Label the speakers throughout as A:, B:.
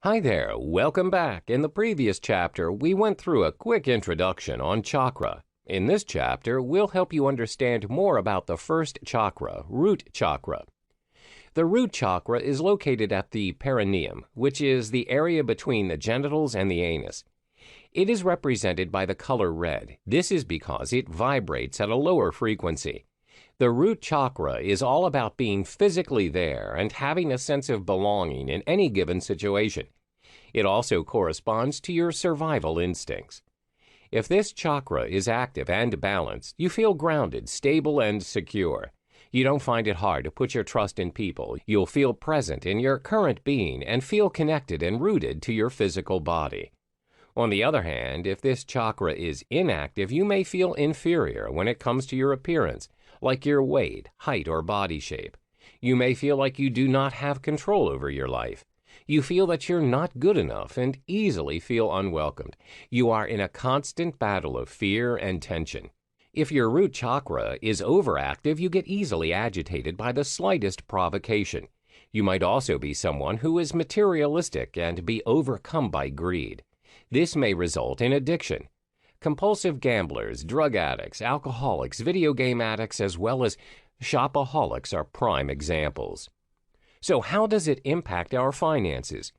A: Hi there, welcome back. In the previous chapter, we went through a quick introduction on chakra. In this chapter, we'll help you understand more about the first chakra, root chakra. The root chakra is located at the perineum, which is the area between the genitals and the anus. It is represented by the color red. This is because it vibrates at a lower frequency. The root chakra is all about being physically there and having a sense of belonging in any given situation. It also corresponds to your survival instincts. If this chakra is active and balanced, you feel grounded, stable, and secure. You don't find it hard to put your trust in people. You'll feel present in your current being and feel connected and rooted to your physical body. On the other hand, if this chakra is inactive, you may feel inferior when it comes to your appearance, like your weight, height, or body shape. You may feel like you do not have control over your life. You feel that you're not good enough and easily feel unwelcomed. You are in a constant battle of fear and tension. If your root chakra is overactive, you get easily agitated by the slightest provocation. You might also be someone who is materialistic and be overcome by greed. This may result in addiction. Compulsive gamblers, drug addicts, alcoholics, video game addicts, as well as shopaholics are prime examples. So how does it impact our finances?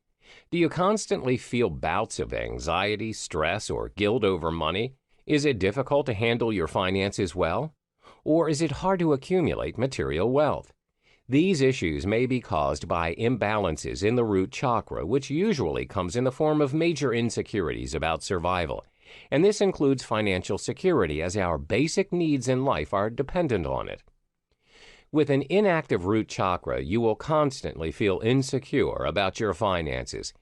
A: Do you constantly feel bouts of anxiety, stress, or guilt over money? Is it difficult to handle your finances well? Or is it hard to accumulate material wealth? These issues may be caused by imbalances in the root chakra, which usually comes in the form of major insecurities about survival. And this includes financial security, as our basic needs in life are dependent on it. With an inactive root chakra, you will constantly feel insecure about your finances,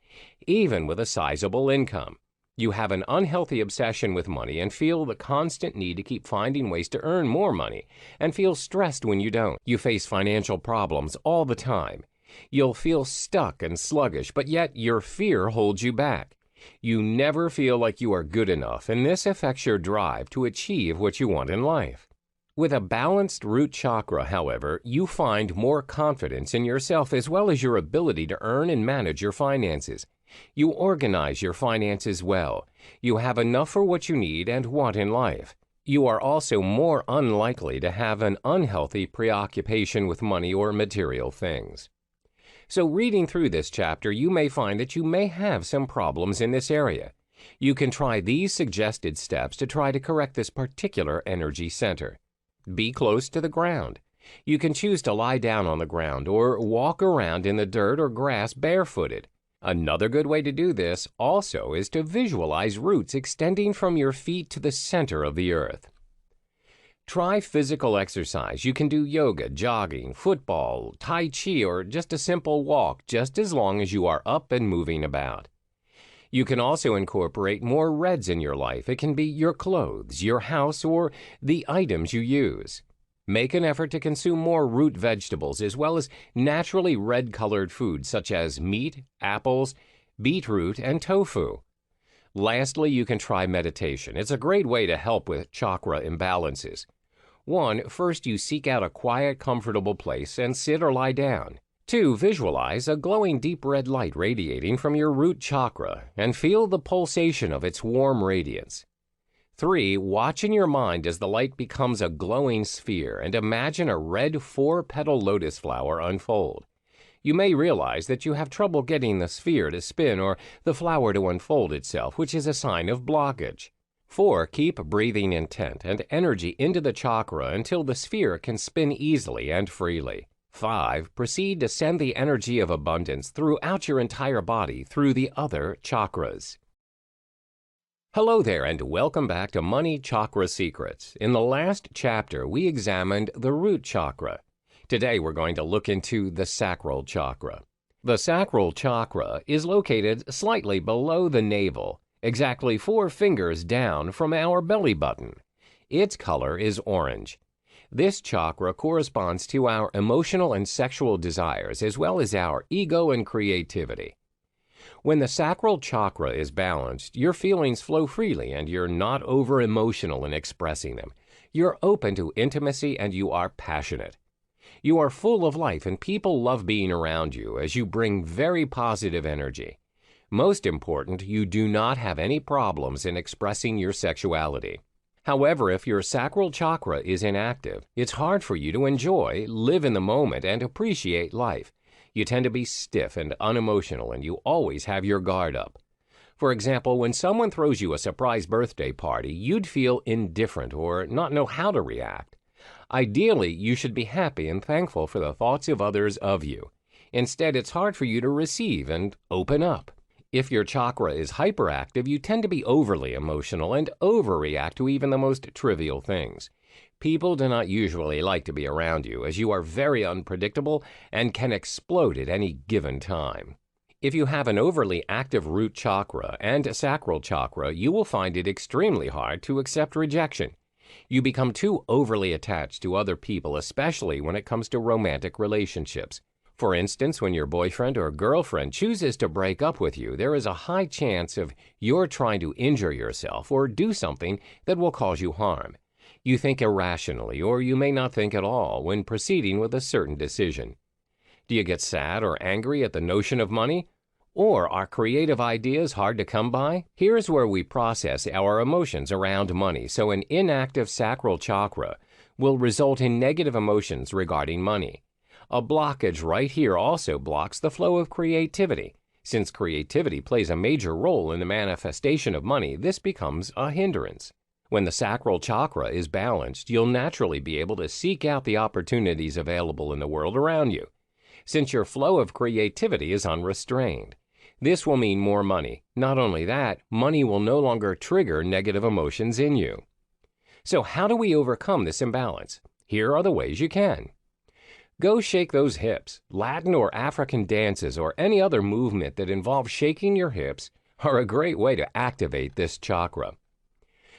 A: even with a sizable income. You have an unhealthy obsession with money and feel the constant need to keep finding ways to earn more money and feel stressed when you don't. You face financial problems all the time. You'll feel stuck and sluggish, but yet your fear holds you back. You never feel like you are good enough, and this affects your drive to achieve what you want in life. With a balanced root chakra, however, you find more confidence in yourself as well as your ability to earn and manage your finances. You organize your finances well. You have enough for what you need and want in life. You are also more unlikely to have an unhealthy preoccupation with money or material things. So reading through this chapter, you may find that you may have some problems in this area. You can try these suggested steps to try to correct this particular energy center. Be close to the ground. You can choose to lie down on the ground or walk around in the dirt or grass barefooted. Another good way to do this also is to visualize roots extending from your feet to the center of the earth. Try physical exercise. You can do yoga, jogging, football, tai chi, or just a simple walk, just as long as you are up and moving about. You can also incorporate more reds in your life. It can be your clothes, your house, or the items you use. Make an effort to consume more root vegetables as well as naturally red-colored foods such as meat, apples, beetroot, and tofu. Lastly, you can try meditation. It's a great way to help with chakra imbalances. First you seek out a quiet, comfortable place and sit or lie down. 2, visualize a glowing deep red light radiating from your root chakra and feel the pulsation of its warm radiance. 3, watch in your mind as the light becomes a glowing sphere and imagine a red 4-petal lotus flower unfold. You may realize that you have trouble getting the sphere to spin or the flower to unfold itself, which is a sign of blockage. 4, keep breathing intent and energy into the chakra until the sphere can spin easily and freely. 5, proceed to send the energy of abundance throughout your entire body through the other chakras. Hello there and welcome back to Money Chakra Secrets. In the last chapter, we examined the root chakra. Today, we're going to look into the sacral chakra. The sacral chakra is located slightly below the navel, exactly 4 fingers down from our belly button. Its color is orange. This chakra corresponds to our emotional and sexual desires as well as our ego and creativity. When the sacral chakra is balanced, your feelings flow freely and you're not over-emotional in expressing them. You're open to intimacy and you are passionate. You are full of life and people love being around you as you bring very positive energy. Most important, you do not have any problems in expressing your sexuality. However, if your sacral chakra is inactive, it's hard for you to enjoy, live in the moment, and appreciate life. You tend to be stiff and unemotional, and you always have your guard up. For example, when someone throws you a surprise birthday party, you'd feel indifferent or not know how to react. Ideally, you should be happy and thankful for the thoughts of others of you. Instead, it's hard for you to receive and open up. If your chakra is hyperactive, you tend to be overly emotional and overreact to even the most trivial things. People do not usually like to be around you, as you are very unpredictable and can explode at any given time. If you have an overly active root chakra and sacral chakra, you will find it extremely hard to accept rejection. You become too overly attached to other people, especially when it comes to romantic relationships. For instance, when your boyfriend or girlfriend chooses to break up with you, there is a high chance of you're trying to injure yourself or do something that will cause you harm. You think irrationally, or you may not think at all when proceeding with a certain decision. Do you get sad or angry at the notion of money? Or are creative ideas hard to come by? Here's where we process our emotions around money, so an inactive sacral chakra will result in negative emotions regarding money. A blockage right here also blocks the flow of creativity. Since creativity plays a major role in the manifestation of money, this becomes a hindrance. When the sacral chakra is balanced, you'll naturally be able to seek out the opportunities available in the world around you, since your flow of creativity is unrestrained. This will mean more money. Not only that, money will no longer trigger negative emotions in you. So how do we overcome this imbalance? Here are the ways you can. Go shake those hips. Latin or African dances or any other movement that involves shaking your hips are a great way to activate this chakra.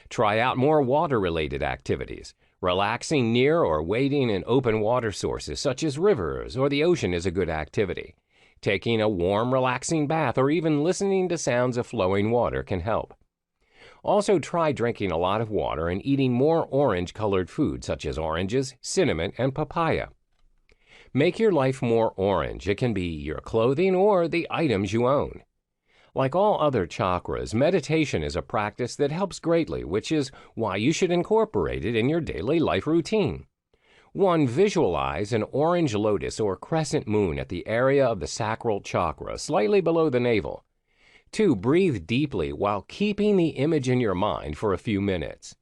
A: Try out more water-related activities. Relaxing near or wading in open water sources such as rivers or the ocean is a good activity. Taking a warm, relaxing bath or even listening to sounds of flowing water can help. Also, try drinking a lot of water and eating more orange-colored food such as oranges, cinnamon, and papaya. Make your life more orange. It can be your clothing or the items you own. Like all other chakras, meditation is a practice that helps greatly, which is why you should incorporate it in your daily life routine. 1. Visualize an orange lotus or crescent moon at the area of the sacral chakra, slightly below the navel. 2. Breathe deeply while keeping the image in your mind for a few minutes.